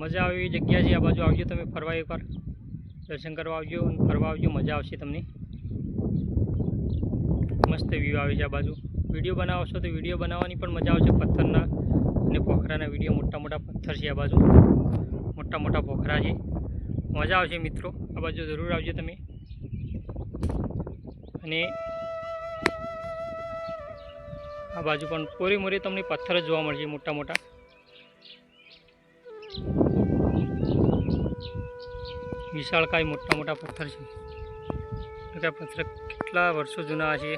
मजा આવે એવી જગ્યા છે। આ બાજુ આવજો તમે ફરવા, એકવાર દર્શન કરવા આવજો અને ફરવા આવજો, મજા આવશે તમને। મસ્ત વ્યૂ આવે છે આ બાજુ। વિડીયો બનાવશો તો વિડીયો બનાવવાની પણ મજા આવશે। પથ્થરના અને પોખરાના વિડીયો, મોટા મોટા પથ્થર છે આ બાજુ, મોટા મોટા પોખરા છે, મજા આવશે મિત્રો। આ બાજુ જરૂર આવજો તમે। અને આ બાજુ પણ પૂરી મોરી તમને પથ્થર જ જોવા મળશે, મોટા મોટા। વિશાળકાય મોટા મોટા પથ્થર છે। પથ્થર કેટલા વર્ષો જૂના છે।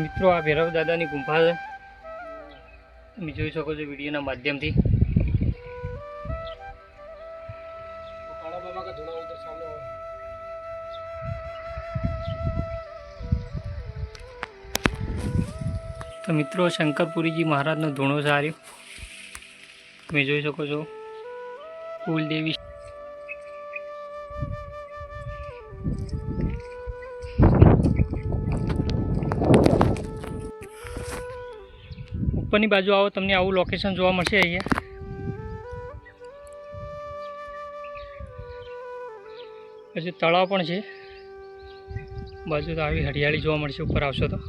મિત્રો આ ભૈરવ દાદાની ગુંફા છે, તમે જોઈ શકો છો વિડીયોના માધ્યમથી। તો મિત્રો શંકરપુરીજી મહારાજનો ધૂણો છે આ રહ્યો, તમે જોઈ શકો છો। કુલદેવી ઉપરની બાજુ આવો તમને આવું લોકેશન જોવા મળશે। અહીંયા પછી તળાવ પણ છે બાજુ, તો આવી હરિયાળી જોવા મળશે ઉપર આવશો તો।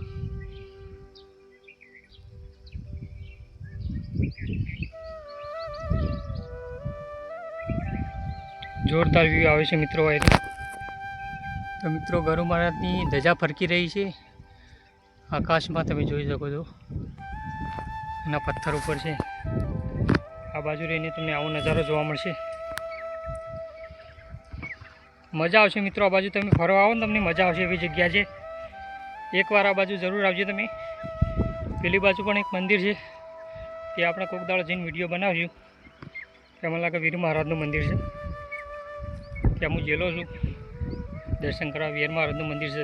જોરદાર વ્યૂ આવે છે મિત્રો અહીંથી। તો મિત્રો ગરુ મહારાજની ધજા ફરકી રહી છે આકાશમાં, તમે જોઈ શકો છો। એના પથ્થર ઉપર છે, આ બાજુ રહીને તમને આવો નજારો જોવા મળશે, મજા આવશે મિત્રો। આ બાજુ તમે ફરવા આવો ને તમને મજા આવશે એવી જગ્યા છે। એકવાર આ બાજુ જરૂર આવજો તમે। પેલી બાજુ પણ એક મંદિર છે, તે આપણે કોક દાડો જઈને વિડીયો બનાવ્યું। તેમાં લાગે વીર મહારાજનું મંદિર છે, ત્યાં હું ગયેલો છું દર્શન કરવા। વીર મહારાજનું મંદિર છે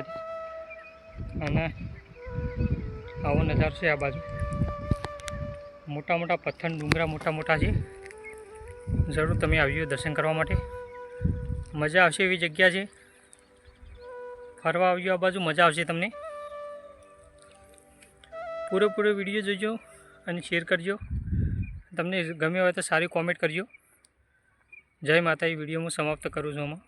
અને આવો નજારો છે। આ બાજુ મોટા મોટા પથ્થર, ડુંગરા મોટા મોટા છે। જરૂર તમે આવજો દર્શન કરવા માટે, મજા આવશે એવી જગ્યા છે। ફરવા આવજો આ બાજુ, મજા આવશે તમને। પૂરેપૂરો વિડીયો જોજો અને શેર કરજો। તમને ગમ્યો હોય તો સારી કોમેન્ટ કરજો। જય માતાજી। વિડીયો હું સમાપ્ત કરું છું આમાં।